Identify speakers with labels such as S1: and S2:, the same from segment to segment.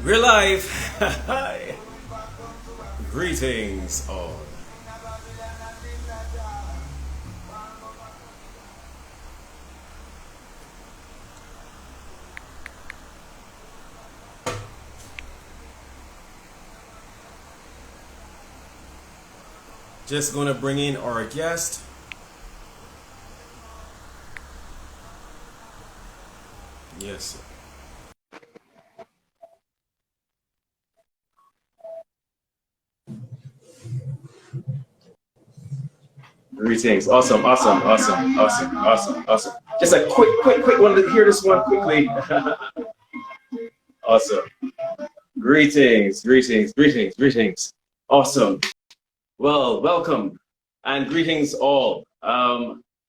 S1: We're live. Hi. Greetings all. Just gonna bring in our guest. Yes. Greetings. Awesome. Just a quick one to hear this one quickly. Awesome. Greetings. Awesome. Well, welcome and greetings all.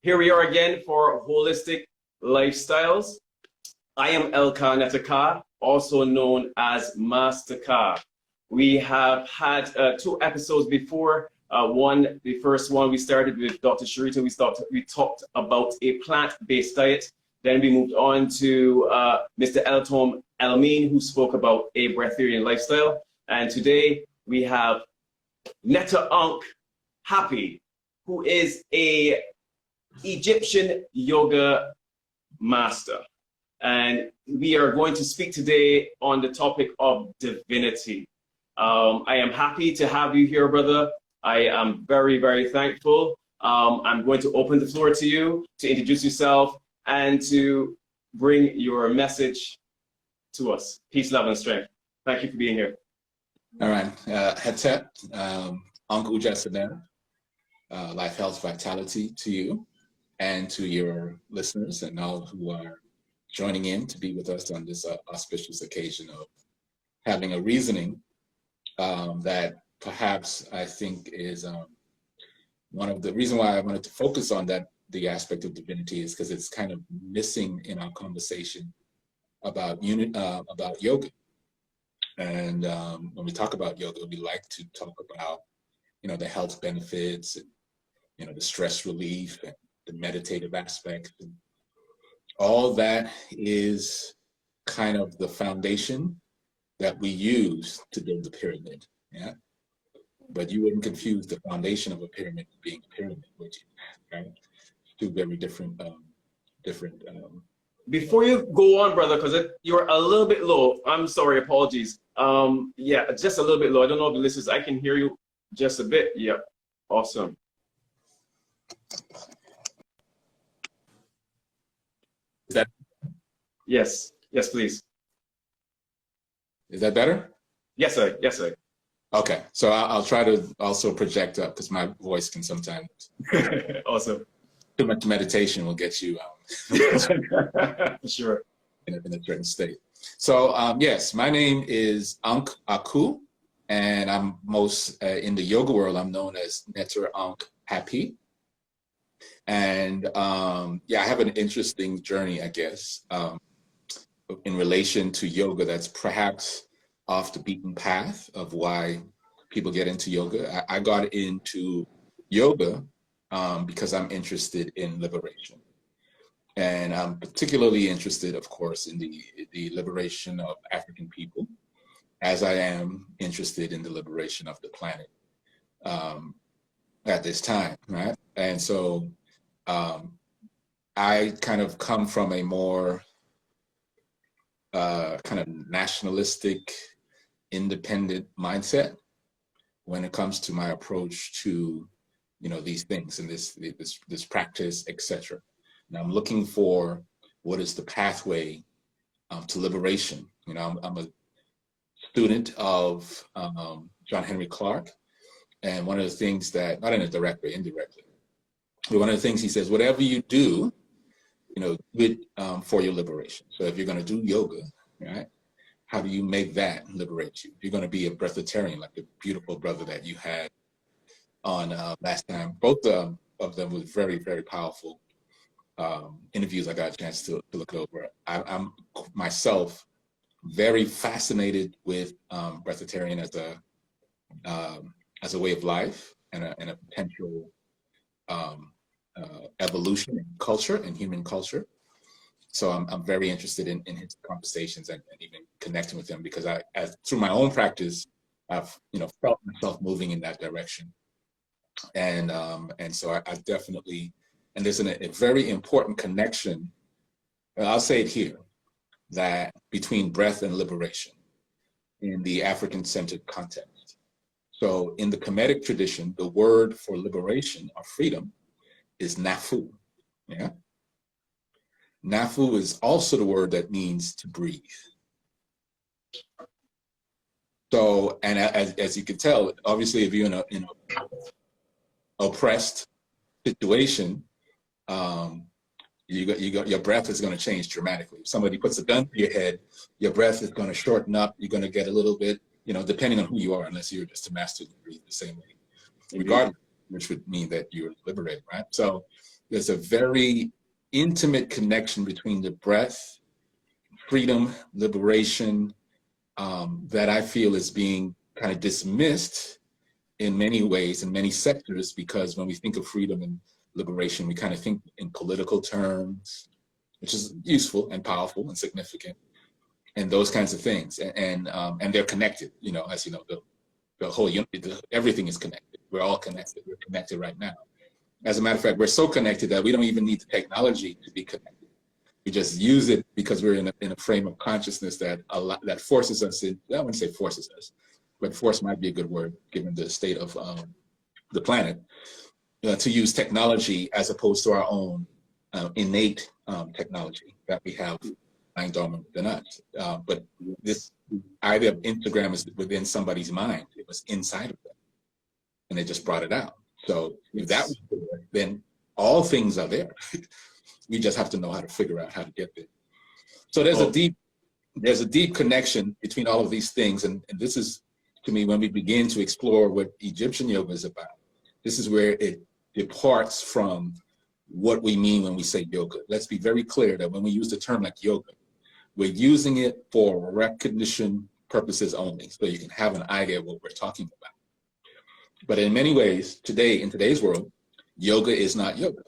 S1: Here we are again for Holistic Lifestyles. I am Elka Netaka, also known as Master Ka. We have had two episodes before. The first one we started with Dr. Sharita. We talked about a plant-based diet. Then we moved on to Mr. Eltom Elmin, who spoke about a breatharian lifestyle. And today we have Netta Aunkh Hapi, who is a Egyptian Yoga Master. And we are going to speak today on the topic of divinity. I am happy to have you here, brother. I am very thankful. I'm going to open the floor to you to introduce yourself and to bring your message to us. Peace, love, and strength. Thank you for being here.
S2: All right. Hetep, Aunkh Ujasadam, life, health, vitality to you and to your listeners and all who are joining in to be with us on this auspicious occasion of having a reasoning that perhaps I think is one of the reasons why I wanted to focus on the aspect of divinity is because it's kind of missing in our conversation about yoga. And when we talk about yoga, we like to talk about, the health benefits and, the stress relief and the meditative aspect. And all that is kind of the foundation that we use to build the pyramid. Yeah. But you wouldn't confuse the foundation of a pyramid with being a pyramid, would you? Right? Two very different.
S1: Before you go on, brother, because you're a little bit low. I'm sorry, apologies. Yeah, just a little bit low. I don't know if the listeners, I can hear you just a bit. Yep. Awesome.
S2: Is that?
S1: Yes, please.
S2: Is that better?
S1: Yes, sir.
S2: Okay, so I'll try to also project up because my voice can sometimes.
S1: Awesome.
S2: Too much meditation will get you
S1: sure.
S2: in a certain state. So yes, my name is Aunkh Aku, and I'm most in the yoga world. I'm known as Netta Aunkh Hapi, and yeah, I have an interesting journey, I guess, in relation to yoga. That's perhaps off the beaten path of why people get into yoga. I got into yoga because I'm interested in liberation. And I'm particularly interested, of course, in the liberation of African people, as I am interested in the liberation of the planet at this time, right? And so I kind of come from a more kind of nationalistic, independent mindset when it comes to my approach to these things and this practice, etc. And I'm looking for what is the pathway to liberation. I'm a student of John Henry Clark, and one of the things that, not in a direct way, indirectly, but one of the things he says, whatever you do, do it for your liberation. So if you're going to do yoga, right? How do you make that liberate you? You're going to be a breatharian, like the beautiful brother that you had on last time. Both of them were very powerful interviews. I got a chance to look over. I'm myself very fascinated with breatharian as a way of life and a potential evolution in culture and human culture. So I'm very interested in his conversations and even connecting with them, because through my own practice, I've felt myself moving in that direction. And so I definitely, and there's a very important connection, I'll say it here, that between breath and liberation in the African-centered context. So in the Kemetic tradition, the word for liberation or freedom is nafu. Yeah. Nafu is also the word that means to breathe. So, and as you can tell, obviously, if you're in a oppressed situation, your breath is going to change dramatically. If somebody puts a gun to your head, your breath is going to shorten up. You're going to get a little bit, depending on who you are, unless you're just a master to breathe the same way, regardless, which would mean that you're liberated, right? So there's a very intimate connection between the breath, freedom, liberation, that I feel is being kind of dismissed in many ways, in many sectors, because when we think of freedom and liberation, we kind of think in political terms, which is useful and powerful and significant, and those kinds of things. And they're connected, as you know, the whole unity, everything is connected. We're all connected. We're connected right now. As a matter of fact, we're so connected that we don't even need the technology to be connected. We just use it because we're in a frame of consciousness that forces us I wouldn't say forces us, but force might be a good word given the state of the planet, to use technology as opposed to our own innate technology that we have lying dormant within us. But this idea of Instagram is within somebody's mind. It was inside of them, and they just brought it out. So if that was there, then all things are there. We just have to know how to figure out how to get there. So there's a deep connection between all of these things, and this is, to me, when we begin to explore what Egyptian yoga is about. This is where it departs from what we mean when we say yoga. Let's be very clear that when we use the term like yoga, we're using it for recognition purposes only, so you can have an idea of what we're talking about. But in many ways, in today's world, yoga is not yoga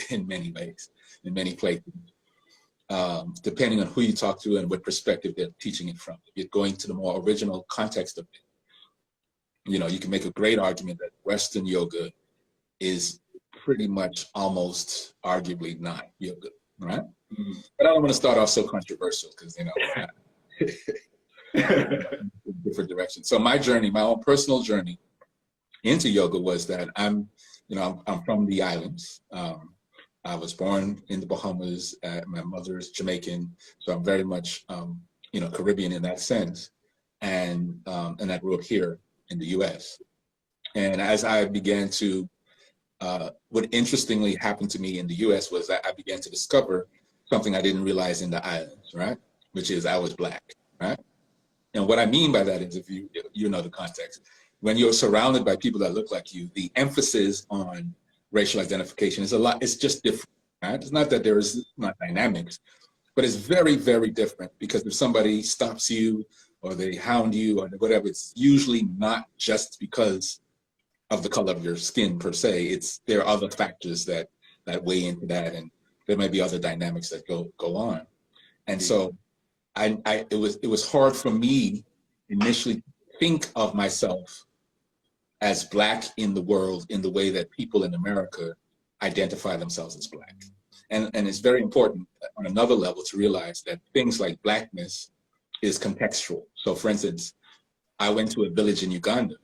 S2: in many ways, in many places, depending on who you talk to and what perspective they're teaching it from. If you're going to the more original context of it, you can make a great argument that Western yoga is pretty much almost arguably not yoga, right? Mm-hmm. But I don't want to start off so controversial because, different directions. So my own personal journey into yoga was that I'm from the islands. I was born in the Bahamas. My mother is Jamaican, so I'm very much, Caribbean in that sense. And I grew up here in the U.S. And as I began to, what interestingly happened to me in the U.S. was that I began to discover something I didn't realize in the islands, right? Which is I was Black, right? And what I mean by that is, if you know the context, when you're surrounded by people that look like you, the emphasis on racial identification is it's just different, right? It's not that there is not dynamics, but it's very, very different, because if somebody stops you or they hound you or whatever, it's usually not just because of the color of your skin per se. There are other factors that weigh into that, and there may be other dynamics that go on. And so it was hard for me initially to think of myself as Black in the world in the way that people in America identify themselves as Black. And it's very important on another level to realize that things like Blackness is contextual. So for instance, I went to a village in Uganda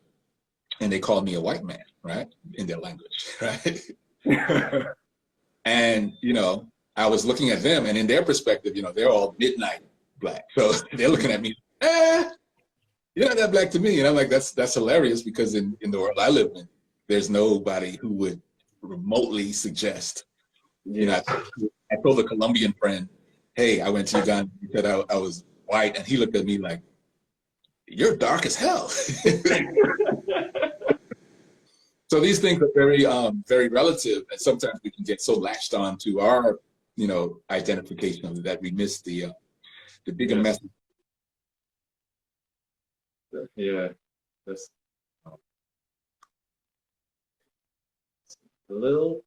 S2: and they called me a white man, right? In their language, right? And, I was looking at them, and in their perspective, they're all midnight Black. So they're looking at me, you're not that Black to me. And I'm like, that's hilarious, because in the world I live in, there's nobody who would remotely suggest. I told a Colombian friend, hey, I went to Uganda, he said I was white, and he looked at me like, you're dark as hell. So these things are very, very relative, and sometimes we can get so latched on to our, identification of that we miss the bigger message.
S1: Yeah, that's a little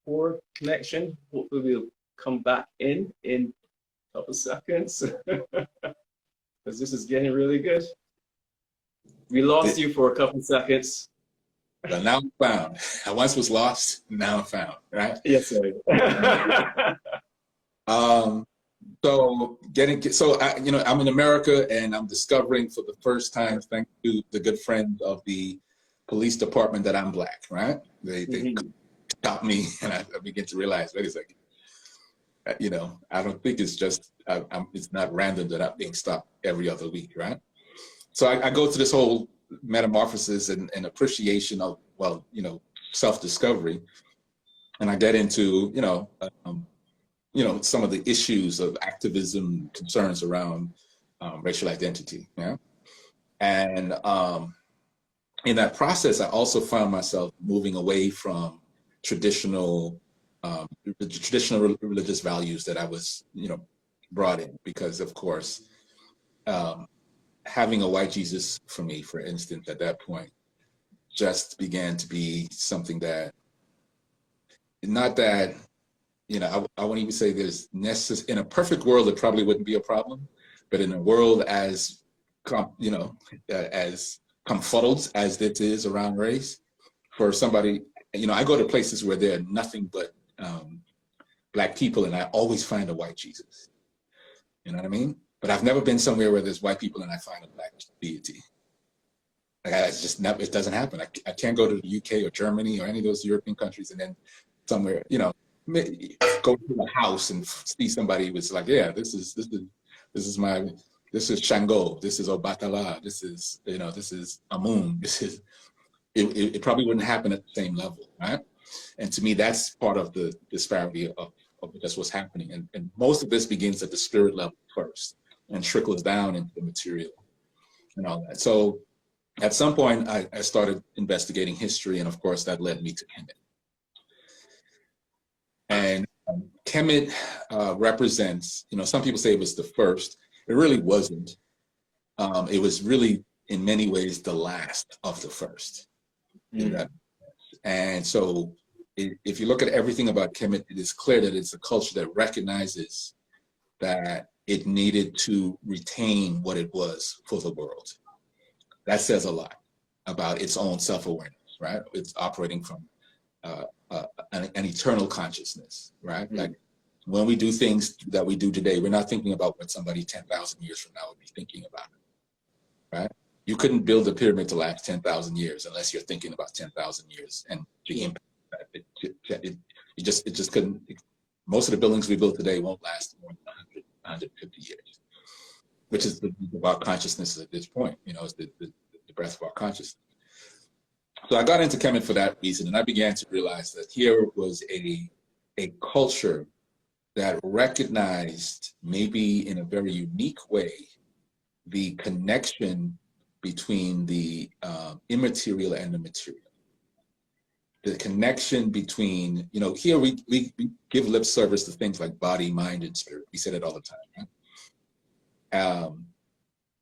S1: poor connection. Hopefully we'll come back in a couple seconds. because this is getting really good. We lost you for a couple seconds.
S2: Well, now I'm found. I once was lost, now I'm found, right?
S1: Yes, sir.
S2: I'm in America, and I'm discovering for the first time, thanks to the good friend of the police department, that I'm Black, right? They stopped me, and I begin to realize, wait a second, I don't think it's just, it's not random that I'm being stopped every other week, right? So I go through this whole metamorphosis and appreciation of, self-discovery, and I get into, some of the issues of activism, concerns around racial identity, yeah? And in that process, I also found myself moving away from traditional religious values that I was, brought in, because of course, having a white Jesus for me, for instance, at that point, just began to be something that, not that, I won't even say there's in a perfect world, it probably wouldn't be a problem, but in a world as confuddled as it is around race, for somebody, I go to places where there are nothing but Black people, and I always find a white Jesus. You know what I mean? But I've never been somewhere where there's white people and I find a Black deity. It's just never, it doesn't happen. I can't go to the UK or Germany or any of those European countries and then somewhere, go to a house and see somebody who's like, yeah, this is Shango, this is Obatala, this is Amun, it probably wouldn't happen at the same level, right? And to me, that's part of the disparity of that's what's happening. And most of this begins at the spirit level first and trickles down into the material and all that. So at some point, I started investigating history, and of course, that led me to Kemet. And Kemet represents, some people say it was the first. It really wasn't. It was really, in many ways, the last of the first. And so if you look at everything about Kemet, it is clear that it's a culture that recognizes that it needed to retain what it was for the world. That says a lot about its own self-awareness, right? It's operating from an eternal consciousness, right? Like when we do things that we do today, we're not thinking about what somebody 10,000 years from now would be thinking about, right? You couldn't build a pyramid to last 10,000 years unless you're thinking about 10,000 years and the impact. It just couldn't. Most of the buildings we build today won't last more than 150 years, which is our consciousness at this point. It's the breath of our consciousness. So I got into Kemet for that reason, and I began to realize that here was a culture that recognized, maybe in a very unique way, the connection between the immaterial and the material. The connection between, here we give lip service to things like body, mind, and spirit. We say that all the time, right?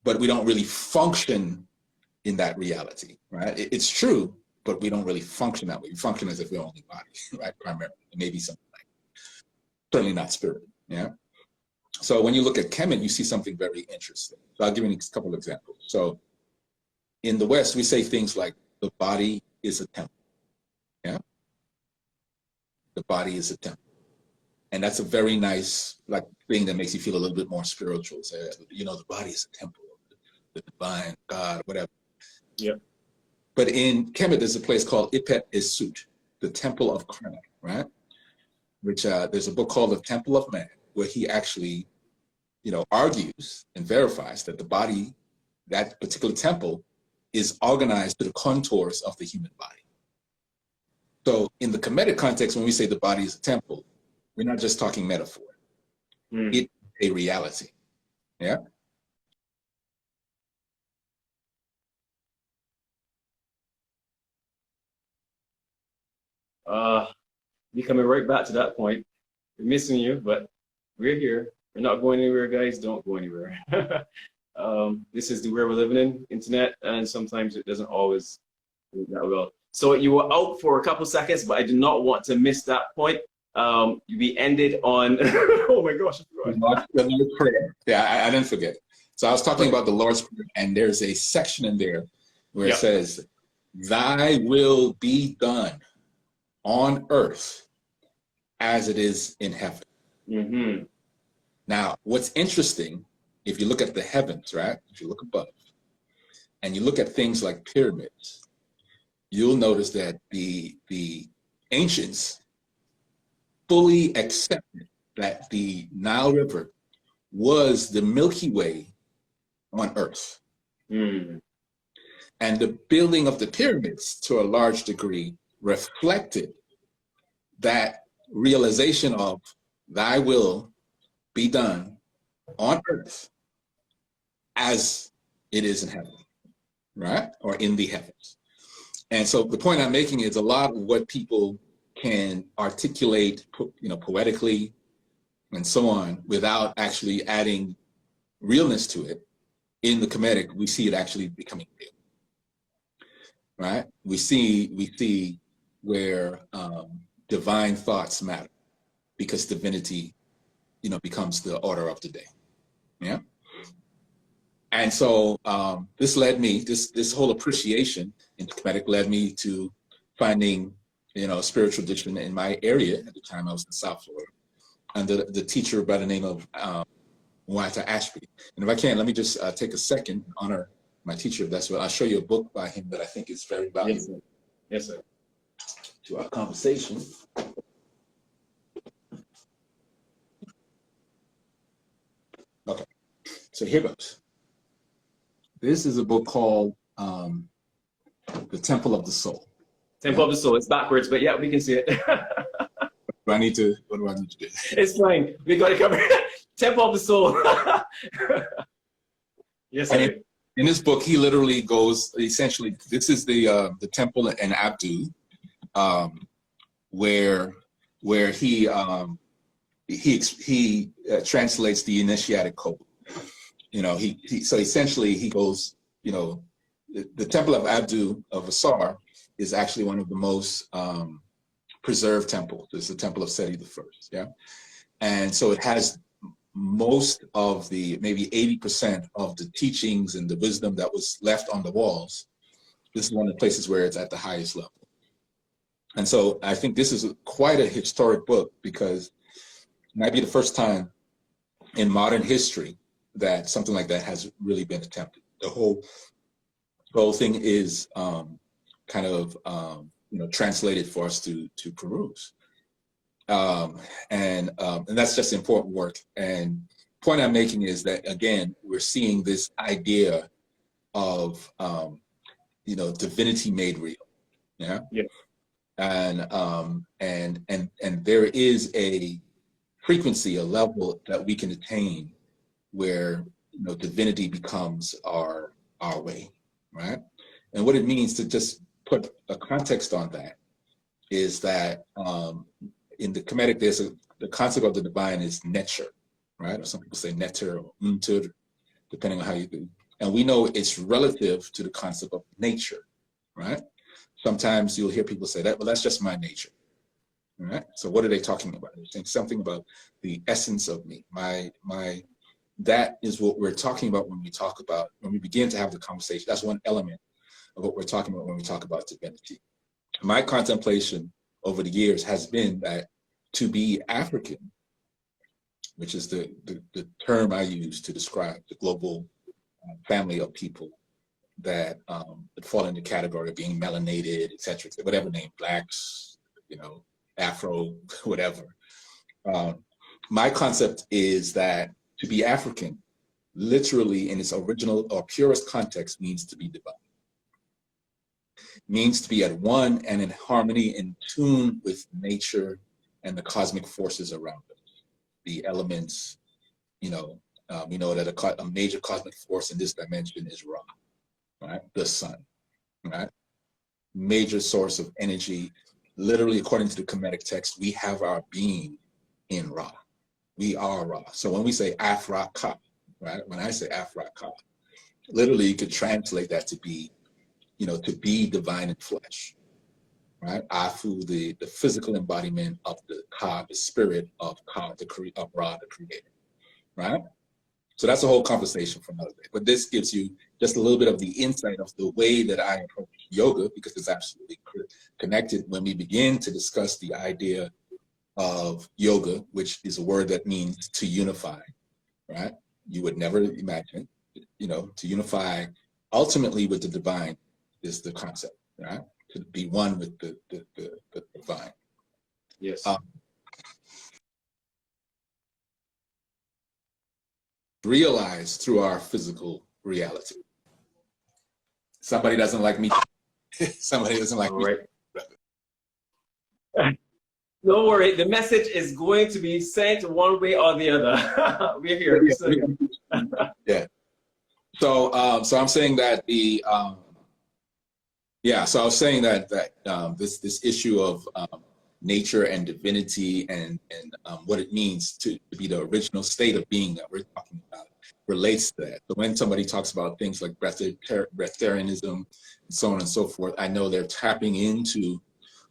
S2: But we don't really function in that reality, right? It's true, but we don't really function that way. We function as if we're only body, right? Primarily, maybe something like that. Certainly not spirit, yeah? So when you look at Kemet, you see something very interesting. So I'll give you a couple of examples. So in the West, we say things like the body is a temple. Yeah, the body is a temple, and that's a very nice thing that makes you feel a little bit more spiritual. So, the body is a temple of the divine, God, whatever.
S1: Yeah.
S2: But in Kemet, there's a place called Ipet Esut, the Temple of Krenna, right? Which there's a book called The Temple of Man, where he actually, argues and verifies that the body, that particular temple, is organized to the contours of the human body. So in the Kemetic context, when we say the body is a temple, we're not just talking metaphor. It's a reality, yeah?
S1: We're coming right back to that point. We're missing you, but we're here. We're not going anywhere, guys. Don't go anywhere. This is the world we're living in, internet, and sometimes it doesn't always work that well. So you were out for a couple seconds, but I did not want to miss that point. We ended on, oh my gosh, I forgot.
S2: Yeah, I didn't forget. So I was talking about the Lord's Prayer, and there's a section in there where it says, "Thy will be done on earth as it is in heaven."
S1: Mm-hmm.
S2: Now, what's interesting, if you look at the heavens, right? If you look above, and you look at things like pyramids, you'll notice that the ancients fully accepted that the Nile River was the Milky Way on earth.
S1: Mm.
S2: And the building of the pyramids, to a large degree, reflected that realization of thy will be done on earth as it is in heaven, right? Or in the heavens. And so the point I'm making is a lot of what people can articulate, poetically and so on, without actually adding realness to it. In the Kemetic, we see it actually becoming real, right? We see where divine thoughts matter, because divinity, becomes the order of the day. Yeah. And so this led me, this whole appreciation in Kemetic led me to finding, a spiritual tradition in my area. At the time I was in South Florida, under the teacher by the name of Aunkh Hapi. And if I can, let me just take a second and honor my teacher. That's what I'll show you a book by him that I think is very valuable.
S1: Yes, sir.
S2: To our conversation. Okay, so here goes. This is a book called The Temple of the Soul.
S1: Temple of the Soul. It's backwards, but yeah, we can see it.
S2: What do I need to do?
S1: It's fine. We got it covered. Temple of the Soul. Yes, sir.
S2: In this book, he literally goes, essentially, this is the temple in Abdu, where he translates the initiatic code. So essentially he goes, the temple of Abdu of Asar is actually one of the most preserved temples. It's the temple of Seti the First. Yeah. And so it has most of the, maybe 80% of the teachings and the wisdom that was left on the walls. This is one of the places where it's at the highest level. And so I think this is quite a historic book, because it might be the first time in modern history that something like that has really been attempted. The whole thing is translated for us to peruse. And that's just important work. And the point I'm making is that, again, we're seeing this idea of, divinity made real. Yeah.
S1: Yeah.
S2: And there is a frequency, a level that we can attain where, divinity becomes our way, right? And what it means, to just put a context on that, is that in the Kemetic, the concept of the divine is netter, right? Or some people say netter or untur, depending on how you do. And we know it's relative to the concept of nature, right? Sometimes you'll hear people say that, well, that's just my nature, right? So what are they talking about? They're saying something about the essence of me, that is what we're talking about when we begin to have the conversation. That's one element of what we're talking about when we talk about divinity. My contemplation over the years has been that to be African, which is the term I use to describe the global family of people that fall in the category of being melanated, et cetera, whatever name, blacks, Afro, whatever. My concept is that to be African, literally in its original or purest context, means to be divine. Means to be at one and in harmony, in tune with nature and the cosmic forces around us. The elements, we know that a major cosmic force in this dimension is Ra, right? The sun, right? Major source of energy. Literally, according to the Kemetic text, we have our being in Ra. We are Ra. So when we say Afra-Ka, right? When I say Afra-Ka, literally you could translate that to be, to be divine in flesh, right? Afu, the physical embodiment of the Ka, the spirit of Ka, of Ra, the creator, right? So that's a whole conversation for another day. But this gives you just a little bit of the insight of the way that I approach yoga, because it's absolutely connected when we begin to discuss the idea of yoga, which is a word that means to unify, right? You would never imagine, to unify ultimately with the divine is the concept, right? To be one with the divine.
S1: Yes.
S2: Realized through our physical reality. Somebody doesn't like me. Somebody doesn't like me.
S1: Right. Don't worry, the message is going to be sent one way or the other. We're here.
S2: Yeah. So I'm saying that so I was saying that this issue of nature and divinity and what it means to be the original state of being that we're talking about relates to that. So when somebody talks about things like breatharianism and so on and so forth, I know they're tapping into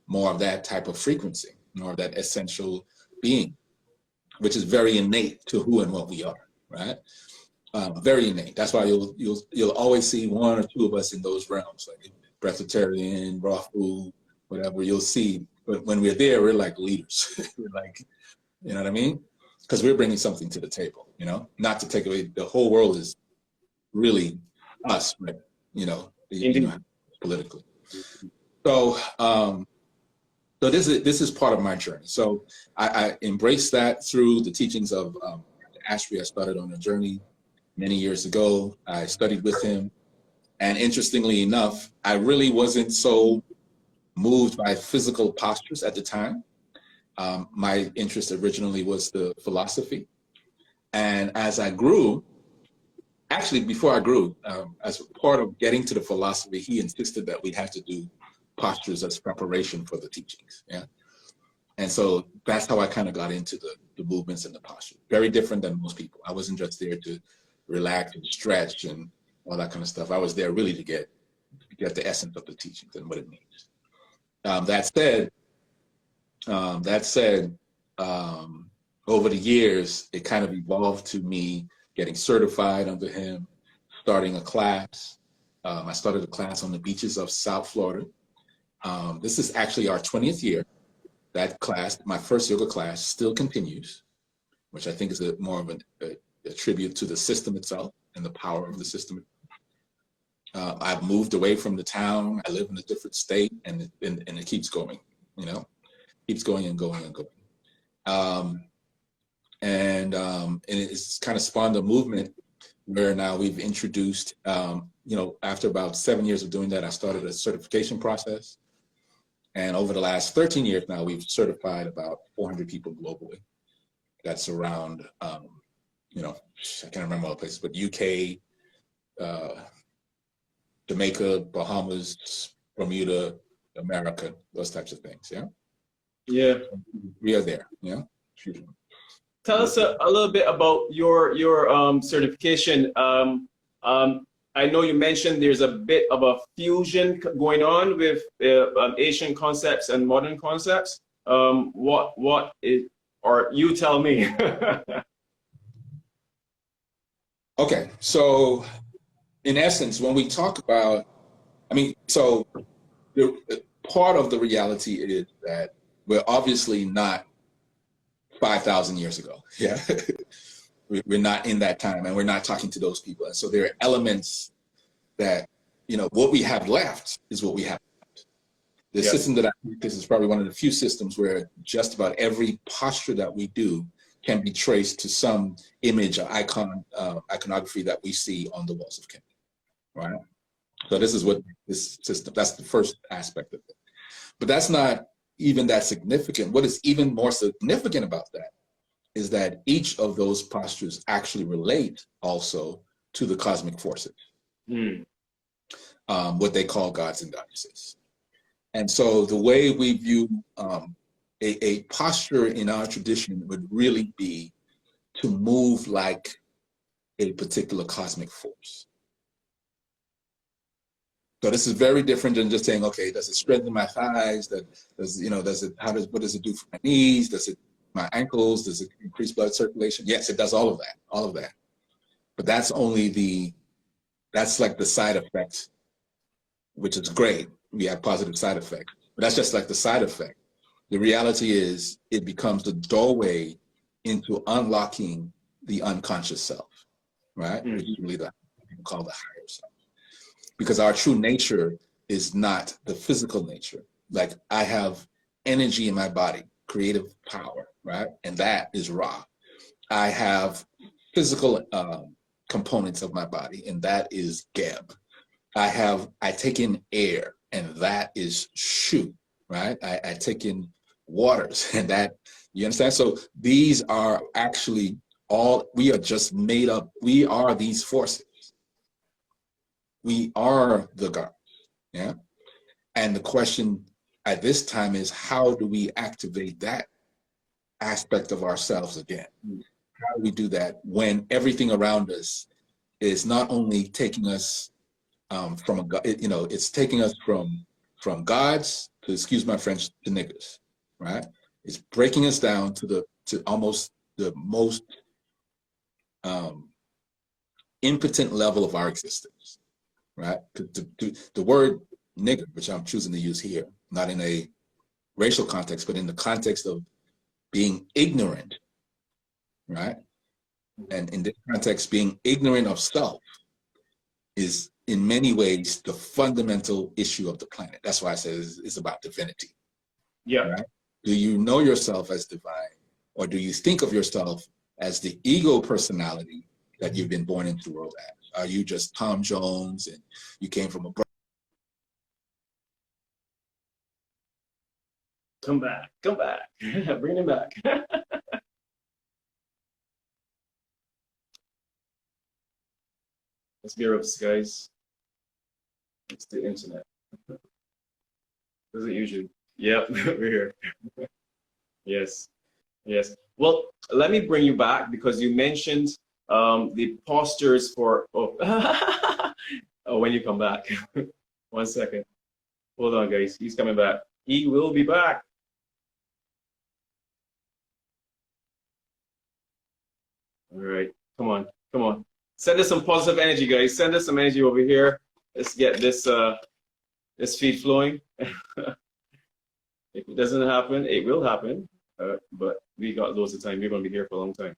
S2: more of that type of frequency, more of that essential being, which is very innate to who and what we are, right? Very innate. That's why you'll always see one or two of us in those realms, like breatharian, raw food, whatever. You'll see, but when we're there, we're like leaders. We're like, you know what I mean? Because we're bringing something to the table. Not to take away. The whole world is really us, right? Politically. So, so this is part of my journey. So I embraced that through the teachings of Ashby. I started on a journey many years ago. I studied with him. And interestingly enough, I really wasn't so moved by physical postures at the time. My interest originally was the philosophy. And as I grew, actually before I grew, as part of getting to the philosophy, he insisted that we'd have to do postures as preparation for the teachings. Yeah. And so that's how I kind of got into the movements and the posture. Very different than most people. I wasn't just there to relax and stretch and all that kind of stuff. I was there really to get the essence of the teachings and what it means. That said, over the years, it kind of evolved to me getting certified under him, starting a class. I started a class on the beaches of South Florida. This is actually our 20th year. That class, my first yoga class, still continues, which I think is more of a tribute to the system itself and the power of the system. I've moved away from the town. I live in a different state, and it keeps going. Keeps going and going and going. And it's kind of spawned a movement where now we've introduced, after about 7 years of doing that, I started a certification process. And over the last 13 years now, we've certified about 400 people globally. That's around, I can't remember all the places, but UK, Jamaica, Bahamas, Bermuda, America, those types of things, yeah?
S1: Yeah.
S2: We are there, yeah?
S1: Tell us a little bit about your certification. I know you mentioned there's a bit of a fusion going on with Asian concepts and modern concepts. What is, or you tell me.
S2: Okay, so in essence, when we talk about, so part of the reality is that we're obviously not 5,000 years ago. Yeah. We're not in that time, and we're not talking to those people. And so there are elements that, what we have left is what we have left. The system that I practice is probably one of the few systems where just about every posture that we do can be traced to some image or iconography that we see on the walls of Kemet, right? So this is what this system, that's the first aspect of it. But that's not even that significant. What is even more significant about that is that each of those postures actually relate also to the cosmic forces, what they call gods and goddesses. And so the way we view a posture in our tradition would really be to move like a particular cosmic force. So this is very different than just saying, okay, does it strengthen my thighs? What does it do for my knees? Does it my ankles? Does it increase blood circulation? Yes, it does all of that, But that's like the side effect, which is great. We have positive side effects, but that's just like the side effect. The reality is it becomes the doorway into unlocking the unconscious self, right? Which is really the people call the higher self. Because our true nature is not the physical nature. Like I have energy in my body, creative power, right? And that is raw. I have physical components of my body, and that is Geb. I take in air, and that is Shu, right? I take in waters, and that, you understand? So these are actually we are just made up. We are these forces. We are the gods, yeah? And the question at this time is, how do we activate that aspect of ourselves again? How do we do that when everything around us is not only taking us from it's taking us from gods to, excuse my French, to niggas, right? It's breaking us down to almost the most impotent level of our existence, right? The word nigger, which I'm choosing to use here, not in a racial context, but in the context of being ignorant, right? And in this context, being ignorant of self is in many ways the fundamental issue of the planet. That's why I say it's about divinity.
S1: Yeah.
S2: Right? Do you know yourself as divine, or do you think of yourself as the ego personality that you've been born into the world as? Are you just Tom Jones and you came from a...
S1: Come back. Bring him back. Let's be honest, guys. It's the internet. Does it usually? Yep, we're here. Yes, yes. Well, let me bring you back because you mentioned the postures for. Oh, oh, when you come back. 1 second. Hold on, guys. He's coming back. He will be back. All right. Come on. Come on. Send us some positive energy, guys. Send us some energy over here. Let's get this feed flowing. If it doesn't happen, it will happen. But we got loads of time. We're going to be here for a long time.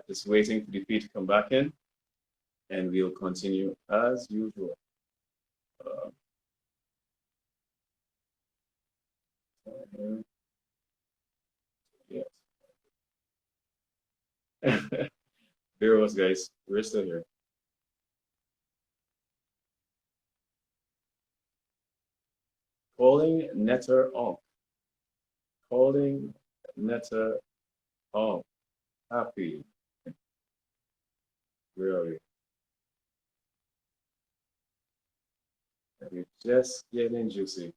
S1: Just waiting for the feed to come back in, and we'll continue as usual. Yes. Bear with us, guys. We're still here. Calling Netter Aunkh. Calling Netter Aunkh Hapi. Where are we? We're just getting juicy.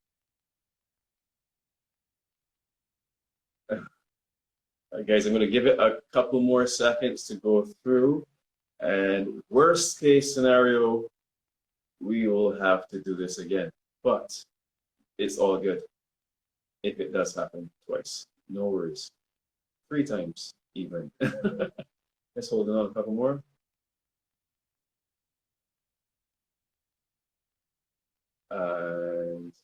S1: Guys, I'm going to give it a couple more seconds to go through. And worst case scenario, we will have to do this again. But it's all good if it does happen twice. No worries. 3 times even. Let's hold on a couple more. And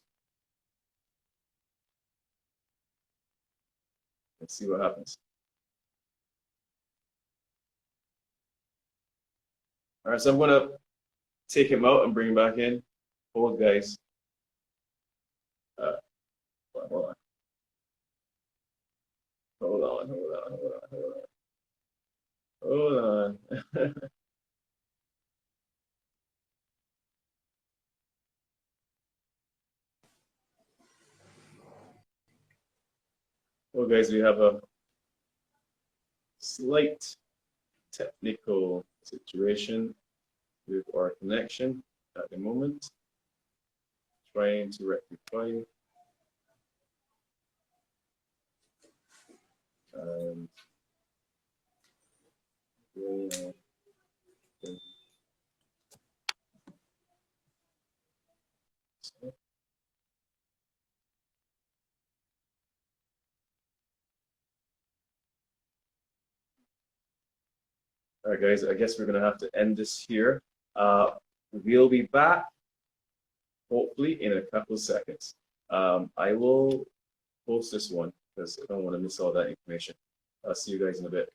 S1: let's see what happens. All right, so I'm gonna take him out and bring him back in. Hold, guys. Hold on. Hold on. Hold on. Hold on. Hold on. Hold on. Well, guys, we have a slight technical situation with our connection at the moment. Trying to rectify. And All right, guys, I guess we're going to have to end this here. We'll be back, hopefully, in a couple of seconds. I will post this one because I don't want to miss all that information. I'll see you guys in a bit.